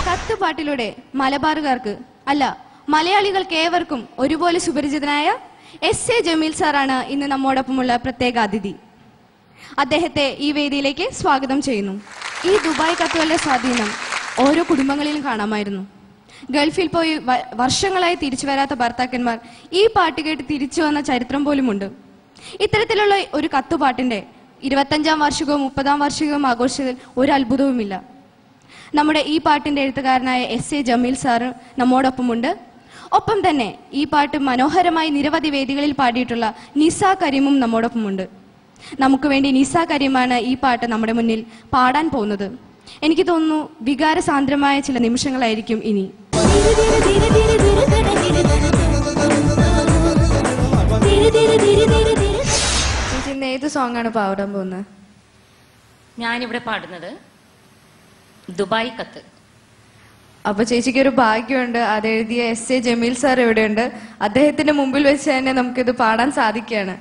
കത്തുപാട്ടിലൂടെ മലബാറുകാർക്ക് അല്ല മലയാളികൾക്ക് ഏവർക്കും ഒരുപോലെ സുപരിചിതനായ എസ്.എ. ജമീൽ സാറാണ് ഇന്ന് നമ്മോടൊപ്പമുള്ള പ്രത്യേക അതിഥി. അദ്ദേഹത്തെ ഈ വേദിയിലേക്ക് സ്വാഗതം ചെയ്യുന്നു. ഈ ദുബായ് കത്തുകളുടെ സ്വാധീനം ഓരോ കുടുംബങ്ങളിലും കാണാമായിരുന്നു. ഗൾഫിൽ പോയി വർഷങ്ങളായി തിരിച്ചു വരാത്ത ഭർത്താക്കന്മാർ ഈ പാട്ട് കേട്ട് തിരിച്ചു വന്ന ചരിത്രം പോലുമുണ്ട്. ഇത്തരത്തിലുള്ള ഒരു കത്തുപാട്ടിന്റെ 25ാം വാർഷികവും 30ാം വാർഷികവും ആഘോഷിച്ചതിൽ ഒരു അത്ഭുതവുമില്ല. നമ്മുടെ ഈ പാട്ടിന്റെ എഴുത്തുകാരനായ എസ്.എ. ജമീൽ സാറ് നമ്മോടൊപ്പമുണ്ട്. ഒപ്പം തന്നെ ഈ പാട്ട് മനോഹരമായി നിരവധി വേദികളിൽ പാടിയിട്ടുള്ള നിസ കരീമും നമ്മോടൊപ്പമുണ്ട്. നമുക്ക് വേണ്ടി നിസ കരീമാണ് ഈ പാട്ട് നമ്മുടെ മുന്നിൽ പാടാൻ പോകുന്നത്. എനിക്ക് തോന്നുന്നു വികാരസാന്ദ്രമായ ചില നിമിഷങ്ങളായിരിക്കും ഇനി. ചേച്ചി ഏത് സോങ് ആണ് പാടാൻ പോകുന്നത്? ഞാനിവിടെ പാടുന്നത് ദുബായ് കത്ത്. അപ്പൊ ചേച്ചിക്ക് ഒരു ഭാഗ്യമുണ്ട്, അത് എഴുതിയ എസ്.എ. ജമീൽ സാർ ഇവിടെയുണ്ട്. അദ്ദേഹത്തിന്റെ മുമ്പിൽ വെച്ച് തന്നെ നമുക്കിത് പാടാൻ സാധിക്കുകയാണ്.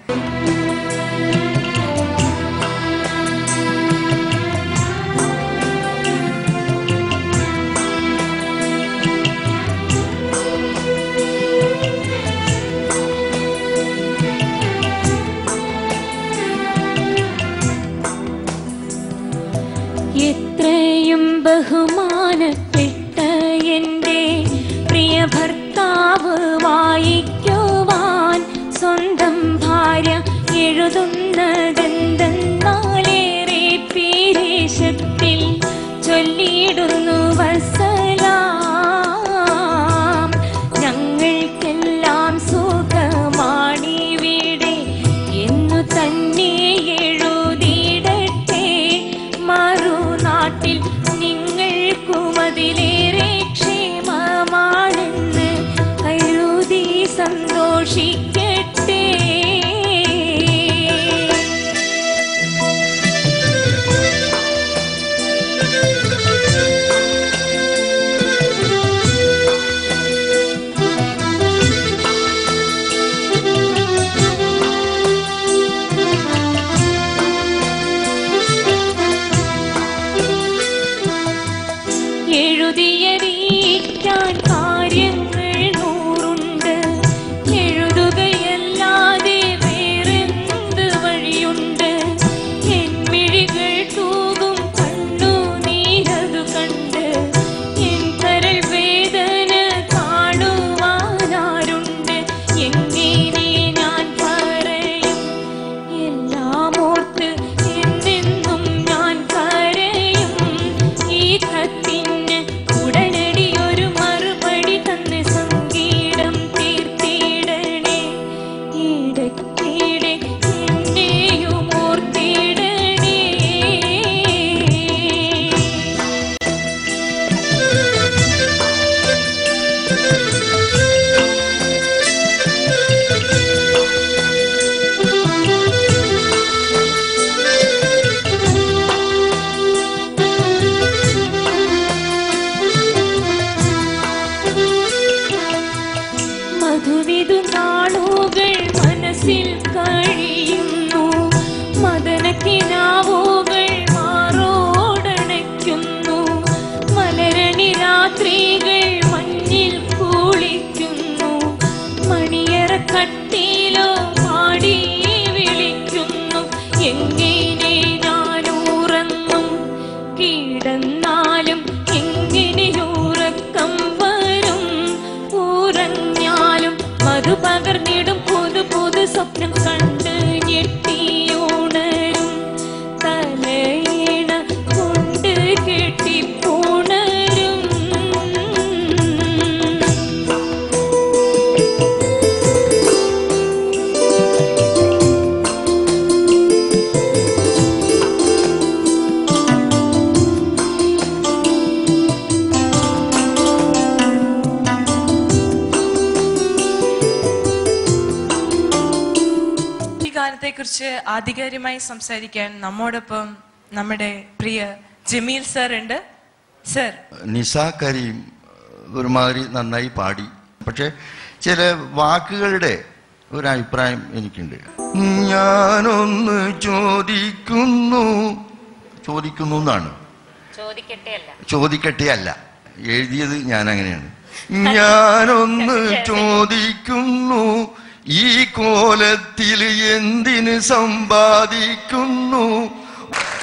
എത്രയും ബഹുമാനപ്പെട്ട എൻ്റെ പ്രിയ ഭർത്താവ് വായിക്കുവാൻ സ്വന്തം ഭാര്യ എഴുതുന്നതെന്തെന്നാലേറെ പീരേശത്തിൽ ചൊല്ലിയിടുന്നു വസ്സലാം. ഞങ്ങൾക്കെല്ലാം സുഖമാണിവിടെ എന്നു തന്നെ എഴുതിയിടട്ടെ. മറുനാട്ടിൽ നിങ്ങൾക്കുമതിലേറെ ക്ഷേമമാണെന്ന് കരുതി സന്തോഷിക്കട്ടെ. എഴുതിയറിയിക്കാൻ കാര്യങ്ങൾ നൂറുണ്ട്, എഴുതുകയല്ലാതെ വേറെന്ത് വഴിയുണ്ട്. എന്മിഴികൾ തൂകും കണ്ണുനീരതു കണ്ട് എൻ കരൾ വേദന കാണുവാനാരുണ്ട്. എങ്ങനെ ഞാൻ പറയും എല്ലാം ഓർത്ത് എന്നെന്നും ഞാൻ കരയും. ഈ കത്തിന് ഉടനടി ഒരു മറുപടി തന്ന് സംഗീതം തീർത്തിടണേ. ഇടയ്ക്കിടെ എന്നെയും ഓർത്തിടണേ. മധുവിധു നാളുകൾ മനസ്സിൽ കഴിയുന്നു, മദനക്കിനാവുകൾ മാറോടണയ്ക്കുന്നു. മലരണി രാത്രികൾ മഞ്ഞിൽ കുളിക്കുന്നു, മണിയറക്കട്ടിലോ പാടി വിളിക്കുന്നു. എങ്ങനെ ഞാൻ ഉറങ്ങും കിടന്നാലും എങ്ങനെ ഉറക്കം വരും? ഉറഞ്ഞാലും മധു പകർന്നിടും പുതു പുതു സ്വപ്നം കണ്ട് ഞെട്ടിയുണരും. തലയിണ കൊണ്ട് കെട്ടിപ്പുണരും. കുറിച്ച് ആധികാരികമായി സംസാരിക്കാൻ നമ്മോടൊപ്പം നമ്മുടെ പ്രിയ ജമീൽ സർ ഉണ്ട്. സർ, നിസ കരീം ഒരുമാതിരി നന്നായി പാടി, പക്ഷെ ചില വാക്കുകളുടെ ഒരഭിപ്രായം എനിക്കുണ്ട്. ഞാനൊന്ന് ചോദിക്കുന്നു എന്നാണ്, ചോദിക്കട്ടെ അല്ല, എഴുതിയത് ഞാൻ അങ്ങനെയാണ്. ഞാനൊന്ന് ചോദിക്കുന്നു, ഈ കോലത്തിൽ എന്തിന് സമ്പാദിക്കുന്നു.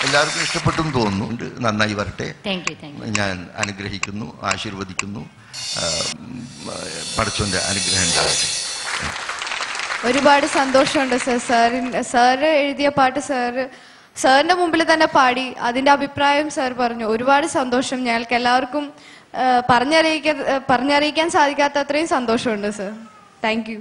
എല്ലാവർക്കും ഇഷ്ടപ്പെട്ടെന്ന് തോന്നുന്നു. നന്നായി വരട്ടെ. ഞാൻ അനുഗ്രഹിക്കുന്നു, ആശീർവദിക്കുന്നു. പടച്ചോന്റെ അനുഗ്രഹം ഉണ്ടാകട്ടെ. ഒരുപാട് സന്തോഷമുണ്ട് സർ. സാറ് എഴുതിയ പാട്ട് സാറിന്റെ മുമ്പിൽ തന്നെ പാടി അതിന്റെ അഭിപ്രായം സാർ പറഞ്ഞു. ഒരുപാട് സന്തോഷം. ഞങ്ങൾക്ക് എല്ലാവർക്കും പറഞ്ഞറിയിക്കാൻ സാധിക്കാത്ത അത്രയും സന്തോഷമുണ്ട് സർ. Thank you.